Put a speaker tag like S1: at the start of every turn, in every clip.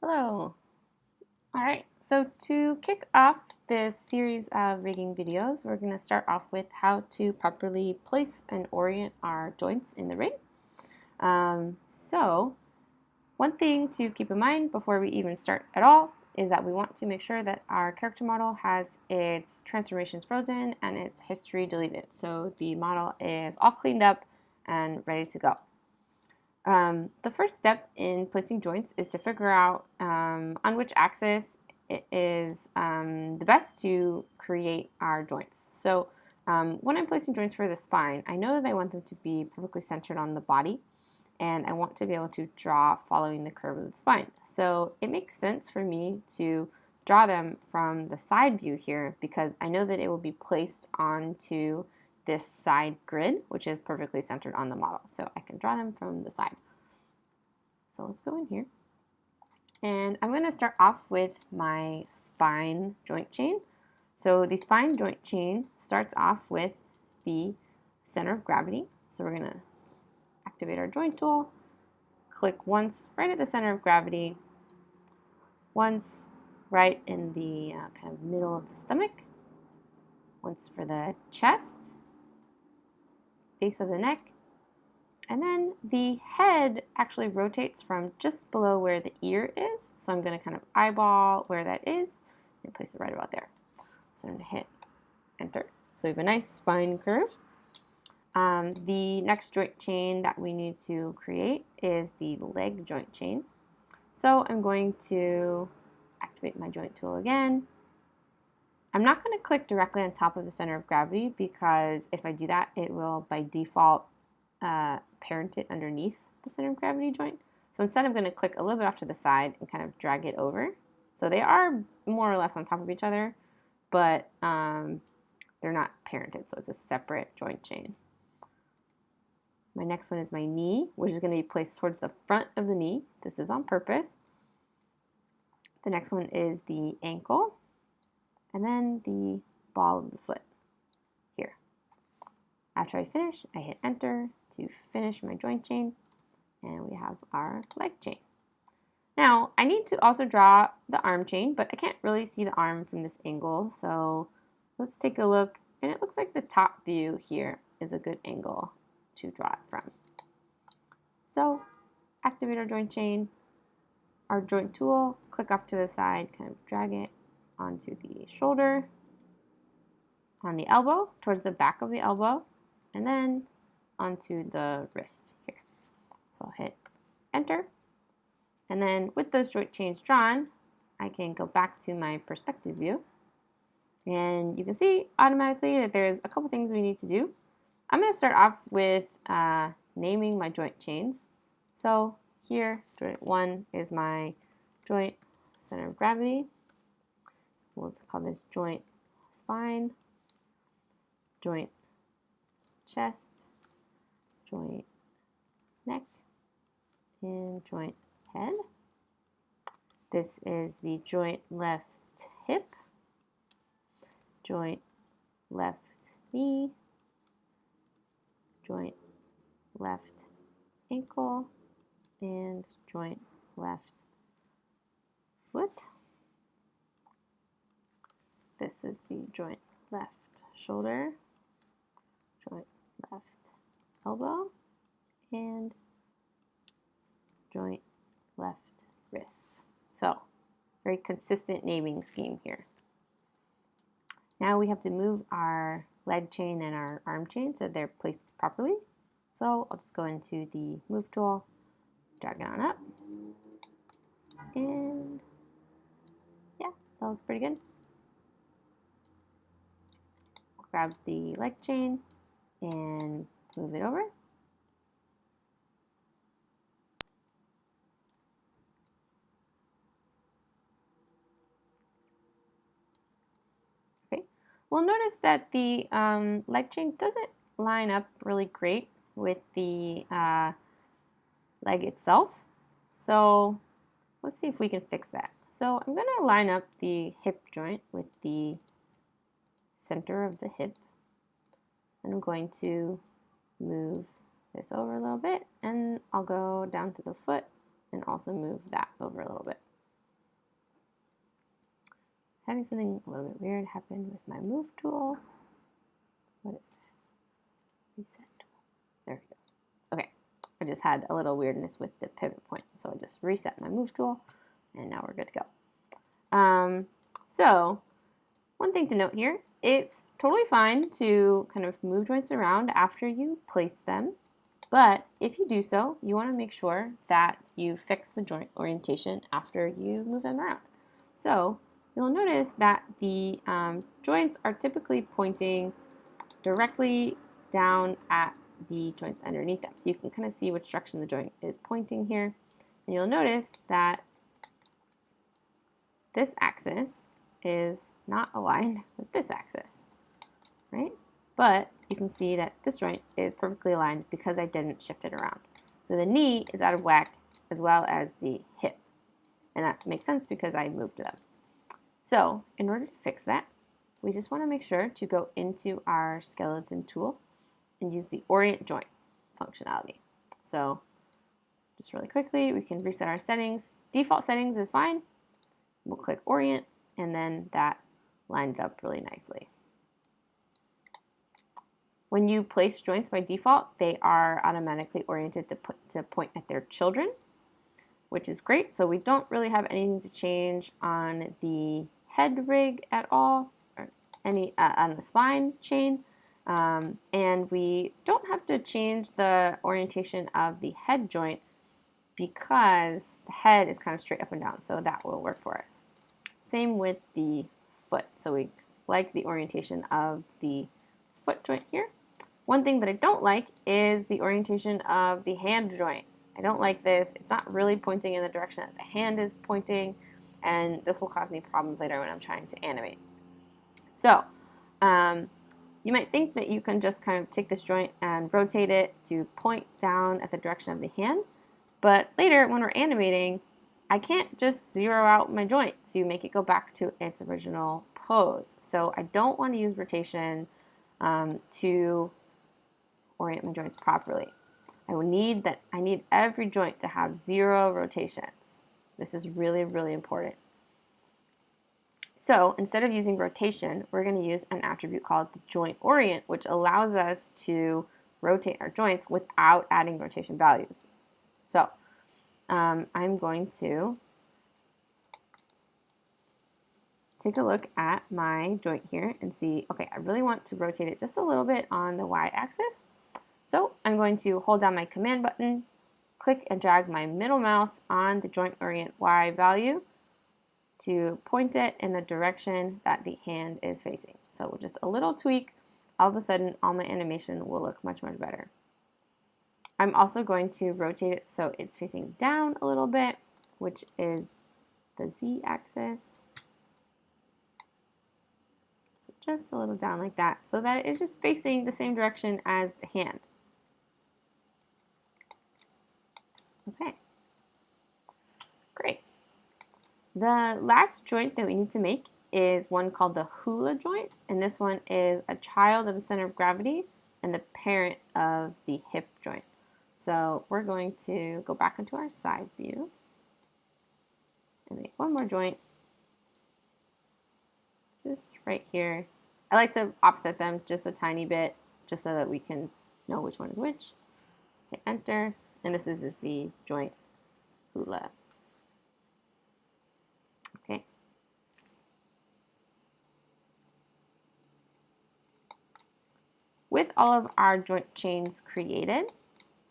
S1: Hello. All right, so to kick off this series of rigging videos, we're going to start off with how to properly place and orient our joints in the rig. So one thing to keep in mind before we even start at all is that we want to make sure that our character model has its transformations frozen and its history deleted. So the model is all cleaned up and ready to go. The first step in placing joints is to figure out on which axis it is the best to create our joints. So when I'm placing joints for the spine, I know that I want them to be perfectly centered on the body, and I want to be able to draw following the curve of the spine. So it makes sense for me to draw them from the side view here because I know that it will be placed onto this side grid, which is perfectly centered on the model. So I can draw them from the side. So let's go in here. And I'm going to start off with my spine joint chain. So the spine joint chain starts off with the center of gravity. So we're going to activate our joint tool, click once right at the center of gravity, once right in the kind of middle of the stomach, once for the chest, base of the neck, and then the head actually rotates from just below where the ear is. So I'm going to kind of eyeball where that is and place it right about there. So I'm going to hit enter. So we have a nice spine curve. The next joint chain that we need to create is the leg joint chain. So I'm going to activate my joint tool again. I'm not going to click directly on top of the center of gravity because if I do that, it will by default parent it underneath the center of gravity joint. So instead I'm going to click a little bit off to the side and kind of drag it over. So they are more or less on top of each other, but they're not parented, so it's a separate joint chain. My next one is my knee, which is going to be placed towards the front of the knee. This is on purpose. The next one is the ankle, and then the ball of the foot here. After I finish, I hit enter to finish my joint chain, and we have our leg chain. Now, I need to also draw the arm chain, but I can't really see the arm from this angle, so let's take a look, and it looks like the top view here is a good angle to draw it from. So, activate our joint chain, our joint tool, click off to the side, kind of drag it onto the shoulder, on the elbow, towards the back of the elbow, and then onto the wrist here. So I'll hit enter. And then with those joint chains drawn, I can go back to my perspective view. And you can see automatically that there's a couple things we need to do. I'm going to start off with naming my joint chains. So here, joint 1 is my joint center of gravity. We'll call this joint spine, joint chest, joint neck, and joint head. This is the joint left hip, joint left knee, joint left ankle, and joint left foot. This is the joint left shoulder, joint left elbow, and joint left wrist. So, very consistent naming scheme here. Now we have to move our leg chain and our arm chain so they're placed properly. So I'll just go into the move tool, drag it on up, and yeah, that looks pretty good. Grab the leg chain and move it over. Okay, we'll notice that the leg chain doesn't line up really great with the leg itself. So let's see if we can fix that. So I'm going to line up the hip joint with the center of the hip. And I'm going to move this over a little bit, and I'll go down to the foot and also move that over a little bit. having something a little bit weird happen with my move tool. What is that? Reset tool. There we go. Okay, I just had a little weirdness with the pivot point, so I just reset my move tool, and now we're good to go. So one thing to note here, it's totally fine to kind of move joints around after you place them, but if you do so, you want to make sure that you fix the joint orientation after you move them around. So you'll notice that the joints are typically pointing directly down at the joints underneath them. So you can kind of see which direction the joint is pointing here. And you'll notice that this axis is not aligned with this axis, right? But you can see that this joint is perfectly aligned because I didn't shift it around. So the knee is out of whack as well as the hip. And that makes sense because I moved them. So in order to fix that, we just want to make sure to go into our skeleton tool and use the orient joint functionality. So just really quickly, we can reset our settings. Default settings is fine. We'll click orient, and then that lined up really nicely. When you place joints by default, they are automatically oriented to point at their children, which is great. So we don't really have anything to change on the head rig at all, or any on the spine chain. And we don't have to change the orientation of the head joint because the head is kind of straight up and down, so that will work for us. Same with the foot. So we like the orientation of the foot joint here. One thing that I don't like is the orientation of the hand joint. I don't like this. It's not really pointing in the direction that the hand is pointing, and this will cause me problems later when I'm trying to animate. So you might think that you can just kind of take this joint and rotate it to point down at the direction of the hand, but later when we're animating, I can't just zero out my joint to make it go back to its original pose. So I don't want to use rotation to orient my joints properly. I need every joint to have 0 rotations. This is really, really important. So instead of using rotation, we're going to use an attribute called the joint orient, which allows us to rotate our joints without adding rotation values. So I'm going to take a look at my joint here and see, okay, I really want to rotate it just a little bit on the y-axis. So I'm going to hold down my command button, click and drag my middle mouse on the joint orient y value to point it in the direction that the hand is facing. So with just a little tweak, all of a sudden all my animation will look much, much better. I'm also going to rotate it so it's facing down a little bit, which is the z-axis. So just a little down like that, so that it's just facing the same direction as the hand. Okay, great. The last joint that we need to make is one called the Hula Joint, and this one is a child of the center of gravity and the parent of the hip joint. So we're going to go back into our side view and make one more joint just right here. I like to offset them just a tiny bit just so that we can know which one is which. Hit enter, and this is the joint Hula. Okay. With all of our joint chains created,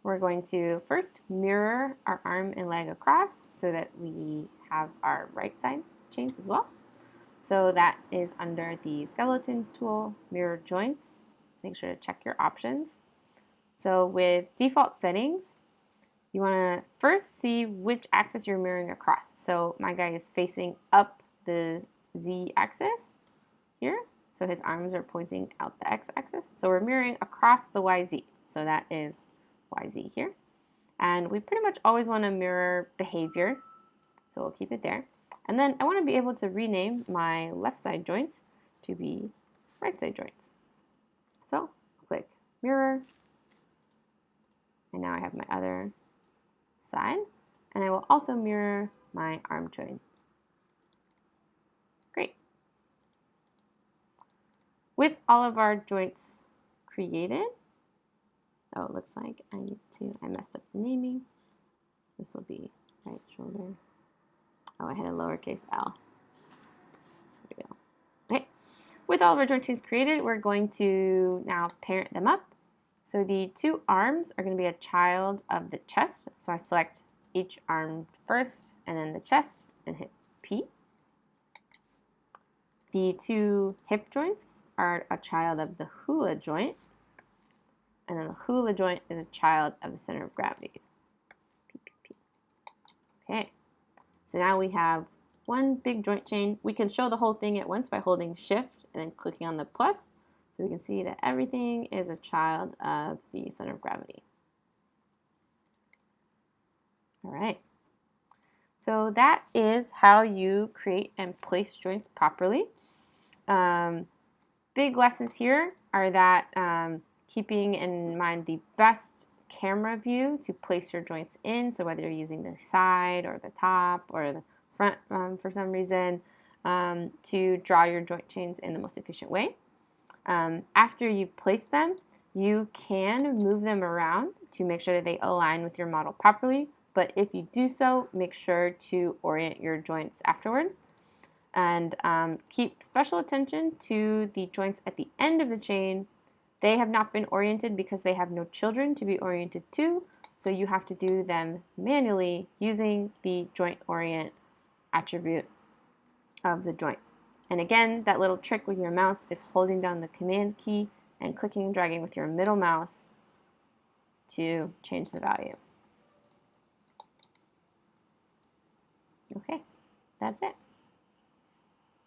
S1: we're going to first mirror our arm and leg across so that we have our right side chains as well. So that is under the skeleton tool, mirror joints. Make sure to check your options. So with default settings, you want to first see which axis you're mirroring across. So my guy is facing up the z-axis here. So his arms are pointing out the x-axis. So we're mirroring across the yz. So that is YZ here. And we pretty much always want to mirror behavior. So we'll keep it there. And then I want to be able to rename my left side joints to be right side joints. So click mirror. And now I have my other side. And I will also mirror my arm joint. Great. with all of our joints created, oh, it looks like I messed up the naming. This will be right shoulder. Oh, I had a lowercase l. There we go. Okay. With all of our joint chains created, we're going to now parent them up. So the two arms are going to be a child of the chest. So I select each arm first and then the chest and hit P. The two hip joints are a child of the hula joint. And then the hula joint is a child of the center of gravity. P, P, P. Okay. So now we have one big joint chain. We can show the whole thing at once by holding Shift and then clicking on the plus. So we can see that everything is a child of the center of gravity. All right. So that is how you create and place joints properly. Big lessons here are that keeping in mind the best camera view to place your joints in, so whether you're using the side or the top or the front for some reason, to draw your joint chains in the most efficient way. After you've placed them, you can move them around to make sure that they align with your model properly, but if you do so, make sure to orient your joints afterwards. And keep special attention to the joints at the end of the chain. They have not been oriented because they have no children to be oriented to, so you have to do them manually using the joint orient attribute of the joint. And again, that little trick with your mouse is holding down the command key and clicking and dragging with your middle mouse to change the value. Okay, that's it.